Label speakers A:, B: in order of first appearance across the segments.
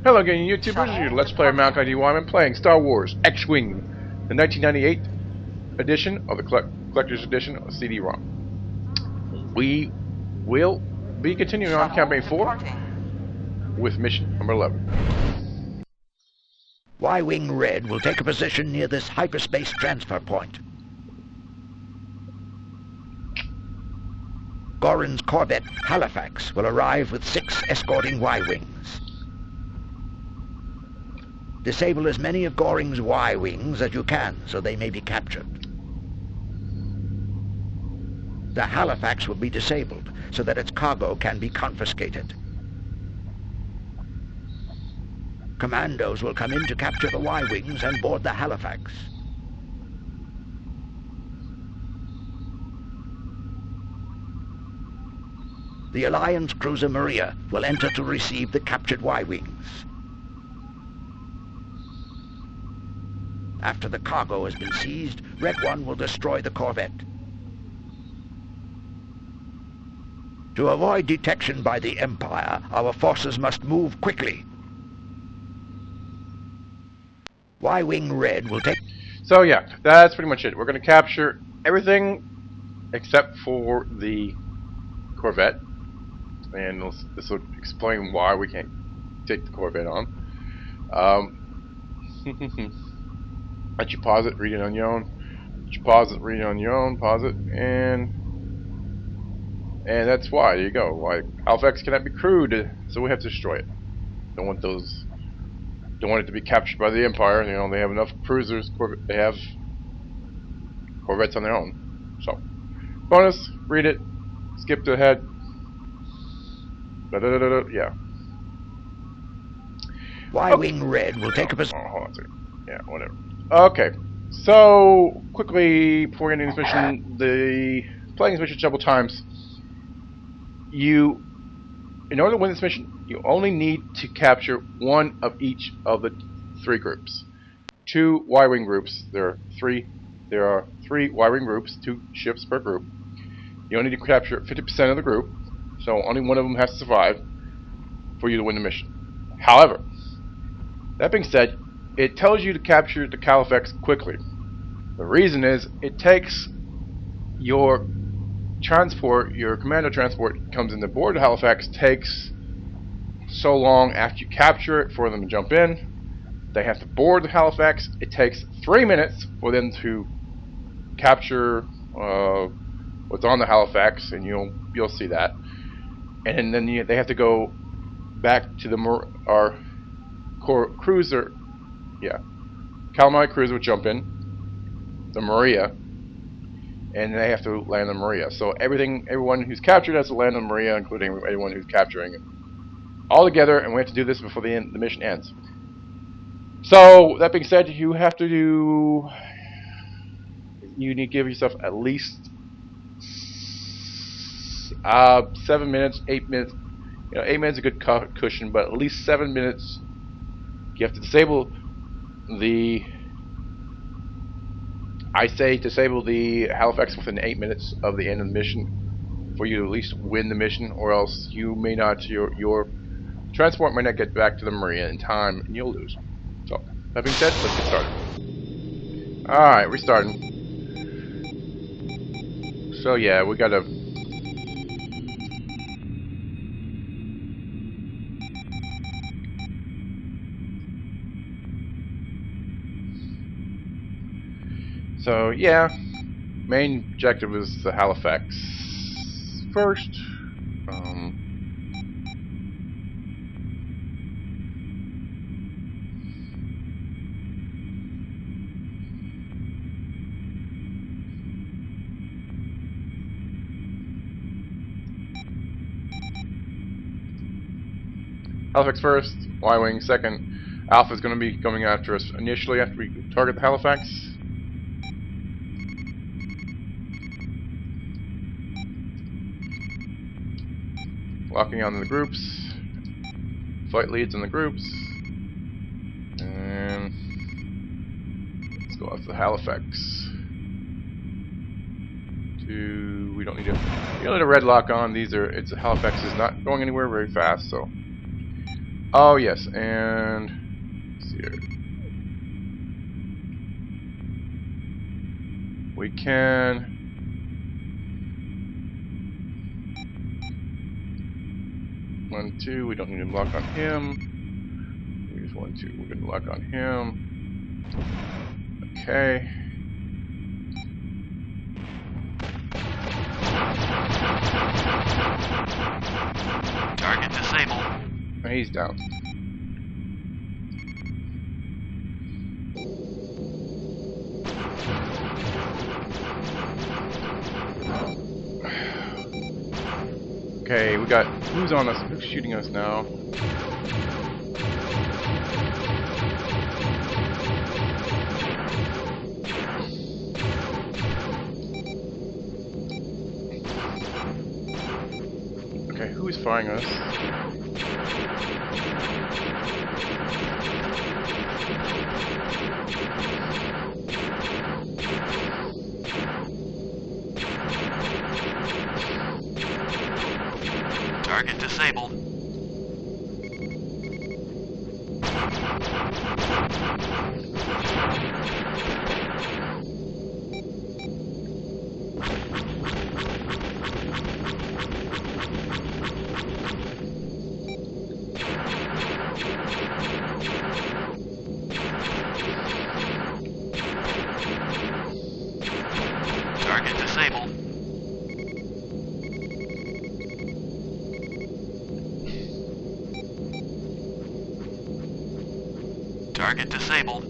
A: Hello again, YouTubers. Your Let's Play Mount ID Wyman playing Star Wars X-Wing, the 1998 edition of the Collector's Edition of CD-ROM. We will be continuing on Campaign 4 with mission number 11.
B: Y-Wing Red will take a position near this hyperspace transfer point. Ghorin's corvette, Halifax, will arrive with 6 escorting Y-Wings. Disable as many of Ghorin's Y-Wings as you can, so they may be captured. The Halifax will be disabled, so that its cargo can be confiscated. Commandos will come in to capture the Y-Wings and board the Halifax. The Alliance cruiser Maria will enter to receive the captured Y-Wings. After the cargo has been seized, Red One will destroy the corvette. To avoid detection by the Empire, our forces must move quickly. Y-Wing Red will take...
A: So yeah, that's pretty much it. We're going to capture everything except for the corvette. And this will explain why we can't take the corvette on. Let you pause it, read it on your own. Let you pause it, read it on your own, pause it, and that's why. There you go. Why Halifax cannot be crewed, so we have to destroy it. Don't want it to be captured by the Empire. You know, they have enough cruisers. They have corvettes on their own. So, bonus, read it, skip to ahead. Yeah.
B: Y-Wing Red will take a position.
A: Hold on a second. Yeah, whatever. Okay. So, quickly, before ending this mission, playing this mission several times, in order to win this mission, you only need to capture one of each of the 3 groups. 2 Y-Wing groups. There are 3 Y-Wing groups, 2 ships per group. You only need to capture 50% of the group, so only one of them has to survive for you to win the mission. However, that being said, it tells you to capture the Halifax quickly. The reason is it takes your transport, your commando transport comes in to board the Halifax, takes so long after you capture it for them to jump in. They have to board the Halifax. It takes 3 minutes for them to capture what's on the Halifax, and you'll see that. And then they have to go back to our cruiser. Yeah, Calamari cruiser would jump in the Maria, and they have to land on Maria. So everyone who's captured has to land on Maria, including anyone who's capturing it, all together. And we have to do this before the mission ends. So that being said, you need to give yourself at least 7 minutes, 8 minutes. 8 minutes is a good cushion, but at least 7 minutes. You have to disable the Halifax within 8 minutes of the end of the mission for you to at least win the mission, or else you may not, your transport may not get back to the Maria in time, and you'll lose. So, that being said, let's get started. Alright, we're starting. So yeah, we gotta... So yeah, main objective is the Halifax first. Halifax first, Y-Wing second. Alpha is going to be coming after us initially after we target the Halifax. Locking on the groups, flight leads in the groups, and let's go after the Halifax. We don't need a red lock on. Halifax is not going anywhere very fast, so Oh yes, and let's see here. We can. One, two. We don't need to lock on him. We just 1, 2. We're gonna lock on him. Okay.
C: Target disabled.
A: He's down. Okay, we got who's on us? Who's shooting us now? Okay, who's firing us?
C: Target disabled. Target disabled. Target disabled.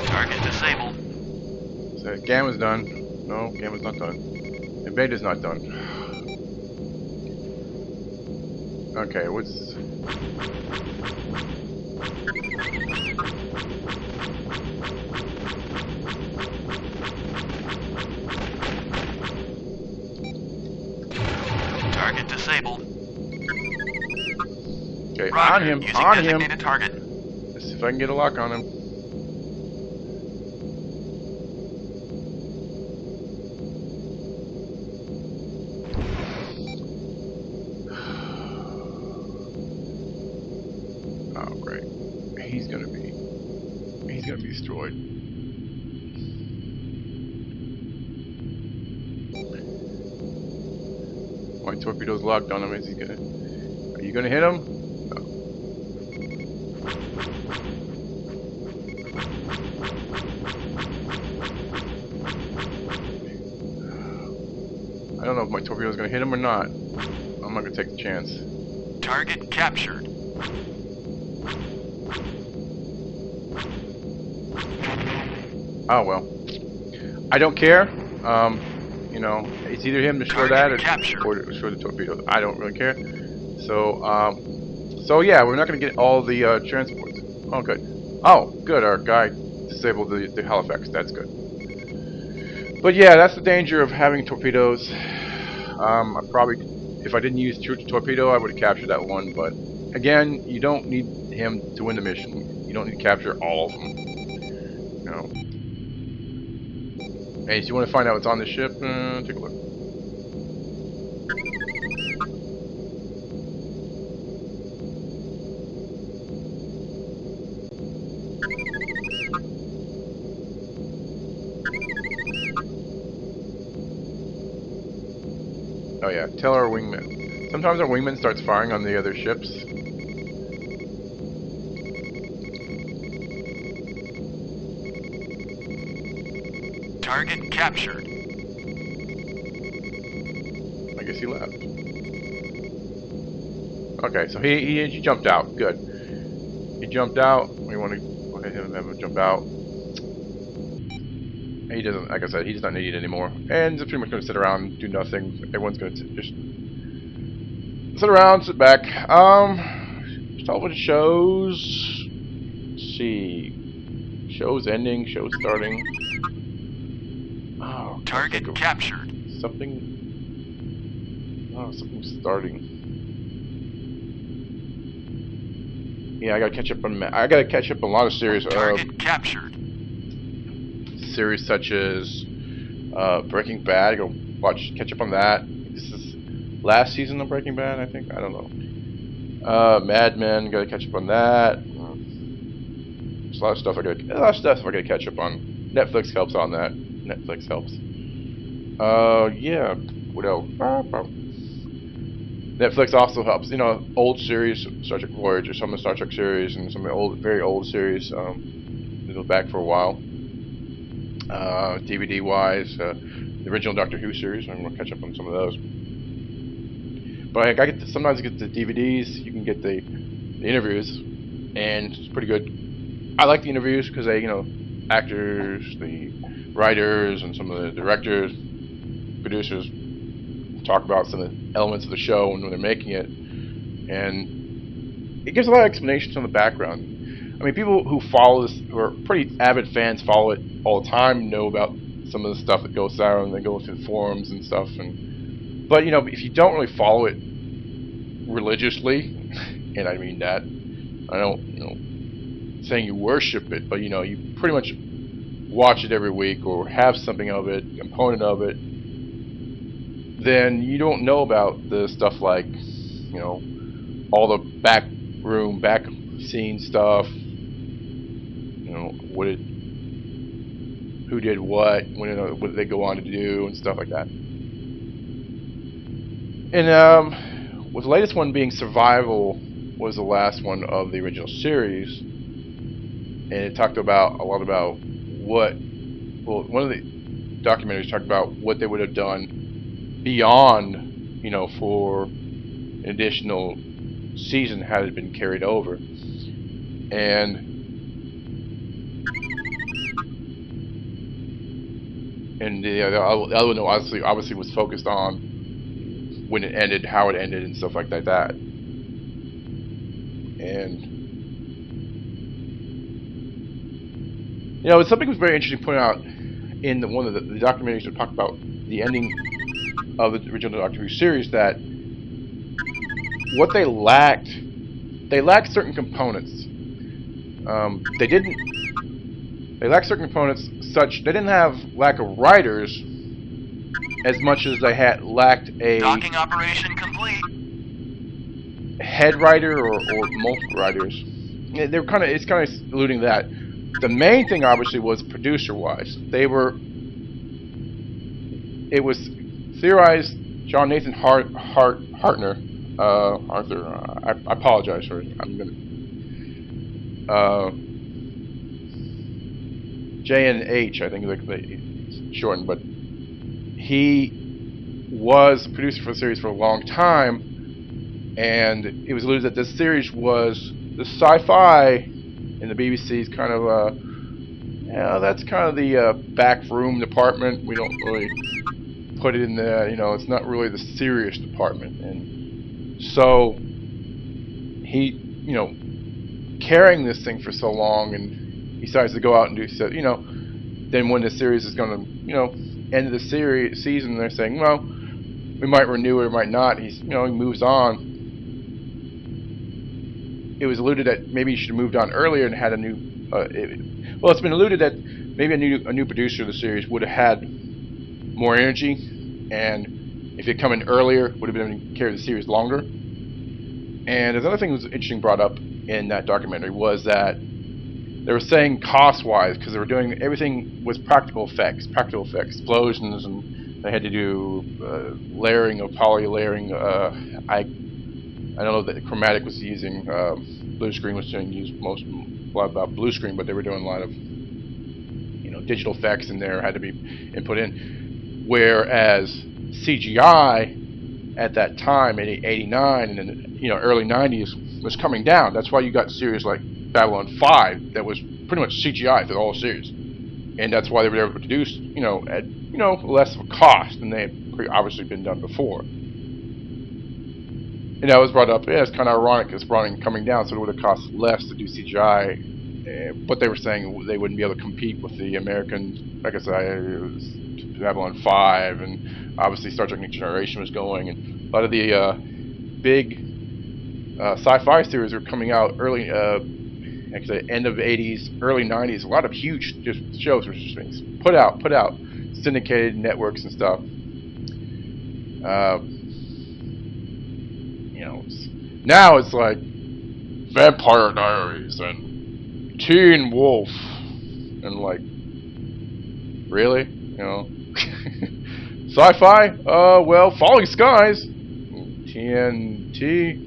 C: Target disabled.
A: So Gamma's done. No, Gamma's not done. And Beta's not done. Okay, what's...
C: Target disabled.
A: Okay,
C: Roger.
A: on him,
C: Using
A: on him.
C: designated target.
A: Let's see if I can get a lock on him. Oh, great. He's gonna be destroyed. My torpedo's locked on him. Is he gonna? Are you gonna hit him? No. I don't know if my torpedo's gonna hit him or not. I'm not gonna take the chance.
C: Target captured.
A: Oh well. I don't care. You know, it's either him to destroy that or to destroy the torpedoes. I don't really care. So, so yeah, we're not going to get all the transports. Oh, good. Oh, good. Our guy disabled the Halifax. That's good. But yeah, that's the danger of having torpedoes. I probably, if I didn't use torpedo, I would have captured that one. But again, you don't need him to win the mission. You don't need to capture all of them. You know. Hey, so you want to find out what's on the ship? Take a look. Oh yeah, tell our wingman. Sometimes our wingman starts firing on the other ships.
C: Target captured.
A: I guess he left. Okay, so he jumped out. Good. He jumped out. We want to go ahead and have him jump out. He doesn't, like I said, he does not need it anymore. And he's pretty much going to sit around and do nothing. Everyone's going to just sit around, sit back. Start with the shows. Let's see. Shows ending, shows starting. Oh,
C: Target captured.
A: Something. Oh, something's starting. Yeah, I gotta catch up on. I gotta catch up on a lot of series.
C: Target captured.
A: Series such as Breaking Bad. Go catch up on that. This is last season of Breaking Bad, I think. I don't know. Mad Men. Gotta catch up on that. There's a lot of stuff I gotta catch up on. Netflix helps on that. Netflix helps. Yeah. What else? Netflix also helps. You know, old series, Star Trek Voyager, some of the Star Trek series, and some of the old, very old series. They go back for a while. DVD wise, the original Doctor Who series. I'm gonna catch up on some of those. But sometimes I get the DVDs. You can get the interviews, and it's pretty good. I like the interviews because they, you know, actors, the writers, and some of the directors, producers talk about some of the elements of the show and when they're making it, and it gives a lot of explanations on the background. I mean, people who follow this, who are pretty avid fans, follow it all the time, know about some of the stuff that goes down, and they go through forums and stuff. But you know, if you don't really follow it religiously, and I mean that, I don't, you know, saying you worship it, but you know, you pretty much watch it every week or have something of it, component of it, then you don't know about the stuff like, you know, all the back scene stuff, you know, who did what did they go on to do and stuff like that. And with the latest one being Survival was the last one of the original series, and it talked about a lot about one of the documentaries talked about what they would have done beyond, you know, for an additional season had it been carried over. And the other one obviously was focused on when it ended, how it ended, and stuff like that. And you know, something was very interesting pointed out in one of the documentaries that talked about the ending of the original Doctor Who series, that what they lacked certain components. They lacked certain components such they didn't have lack of writers as much as they had lacked a
C: Docking operation complete.
A: head writer or multiple writers. It's kind of alluding to that. The main thing obviously was producer wise. It was theorized John Nathan Hartner, Arthur. I apologize for it. I'm gonna J&H, I think it's shortened, but he was the producer for the series for a long time, and it was alluded that this series was the sci-fi in the BBC's kind of that's kind of the back room department. We don't really put it in the, you know, it's not really the serious department. And so he, you know, carrying this thing for so long, and he decides to go out and do so, you know, then when the series is going to, you know, end of the season, they're saying, well, we might renew it or might not. He moves on. It was alluded that maybe he should have moved on earlier and had a new it's been alluded that maybe a new producer of the series would have had more energy, and if it come in earlier, would have been able to carry the series longer. And another thing that was interesting brought up in that documentary was that they were saying cost-wise, because they were doing everything was practical effects, explosions, and they had to do layering of polylayering. I don't know that Chromatic was using blue screen was used a lot about blue screen, but they were doing a lot of, you know, digital effects in there had to be input in. Whereas CGI at that time in '89 and in, you know, early '90s was coming down. That's why you got series like Babylon 5 that was pretty much CGI through the whole series, and that's why they were able to produce, you know, at, you know, less of a cost than they had obviously been done before. And that was brought up. Yeah, it's kind of ironic because it's coming down, so it would have cost less to do CGI. But they were saying they wouldn't be able to compete with the American, like I said, it was Babylon 5, and obviously Star Trek Next Generation was going, and a lot of the big sci-fi series were coming out early, actually end of the 80s, early 90s. A lot of huge just shows were just being put out, syndicated networks and stuff. Now it's like Vampire Diaries and Teen Wolf, and like, really, sci-fi? Well, Falling Skies, TNT.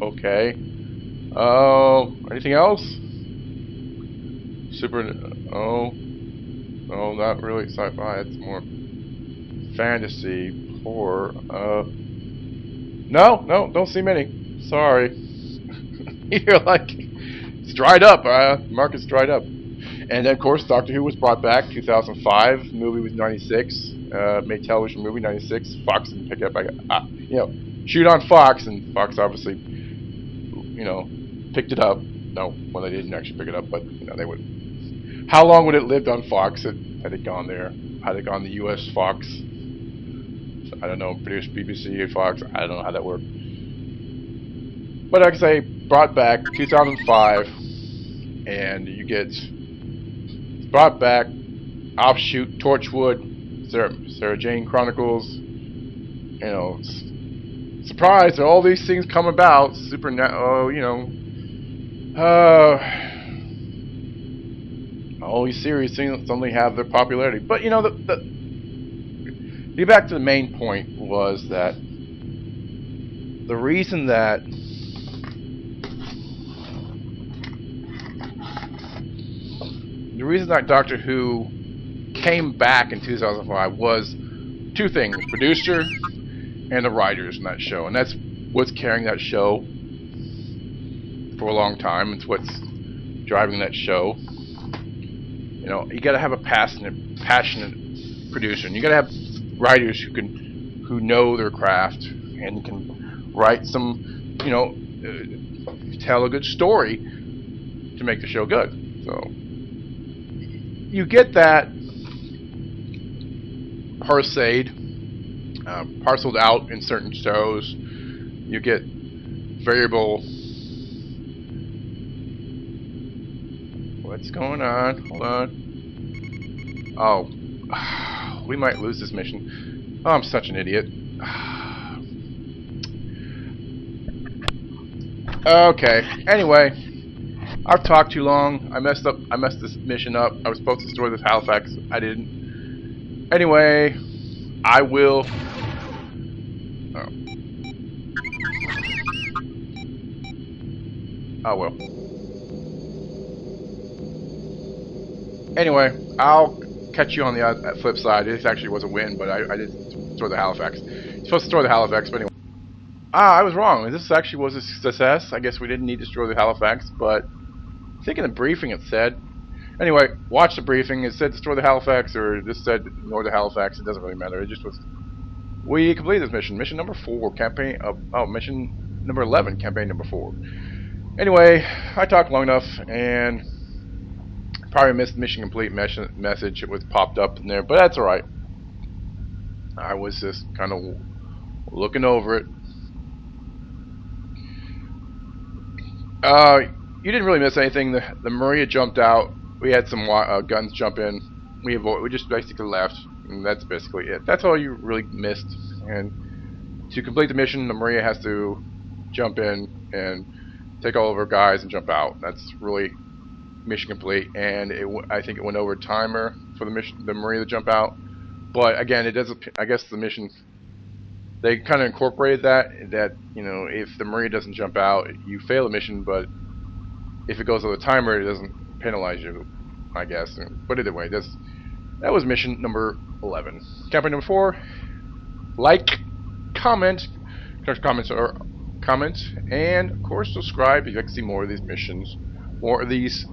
A: Okay. Anything else? No, not really sci-fi. It's more fantasy, horror. No, don't see many. Sorry. You're like, it's dried up. Market's dried up. And then, of course, Doctor Who was brought back. 2005. The movie was 96. Made television movie 96. Fox didn't pick it up. Shoot on Fox, and Fox obviously, picked it up. No, well, they didn't actually pick it up, but they would. How long would it lived on Fox had it gone there? Had it gone to U.S. Fox? I don't know. Produced BBC Fox. I don't know how that worked. But like I say, brought back 2005, and you get brought back offshoot Torchwood, Sarah Jane Chronicles. Surprise! All these things come about. All these series suddenly have their popularity. But get back to the main point was that the reason that Doctor Who came back in 2005 was two things: producer and the writers in that show, and that's what's carrying that show for a long time. It's what's driving that show. You got to have a passionate producer, and you got to have writers who know their craft and can write some, tell a good story to make the show good. So you get that parceled out in certain shows. You get variable. What's going on? Hold on. Oh, we might lose this mission. Oh, I'm such an idiot. Okay. Anyway, I've talked too long. I messed this mission up. I was supposed to destroy this Halifax. I didn't. Anyway, I will. Oh well. Anyway, I'll catch you on the flip side. This actually was a win, but I did destroy the Halifax. Supposed to destroy the Halifax, but anyway. I was wrong. This actually was a success. I guess we didn't need to destroy the Halifax, but I think in the briefing it said. Anyway, watch the briefing. It said destroy the Halifax, or this said ignore the Halifax. It doesn't really matter. It just was. We completed this mission. Mission number 4, campaign. Mission number 11, campaign number 4. Anyway, I talked long enough, and probably missed mission complete message. It was popped up in there, but that's alright. I was just kind of looking over it. You didn't really miss anything. The Maria jumped out. We had some guns jump in. We just basically left, and that's basically it. That's all you really missed. And to complete the mission, the Maria has to jump in and take all of her guys and jump out. That's really mission complete. And I think it went over timer for the Maria to jump out. But again, it doesn't. I guess the mission, they kind of incorporated that if the Maria doesn't jump out, you fail the mission. But if it goes over the timer, it doesn't penalize you, I guess. But either way, that was mission number 11. Campaign number 4. Like, comment, and of course subscribe if you'd like to see more of these missions, more of these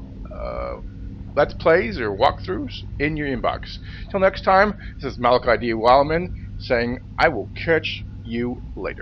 A: Let's Plays or walkthroughs in your inbox. Till next time, this is Malachi D. Wildman saying, I will catch you later.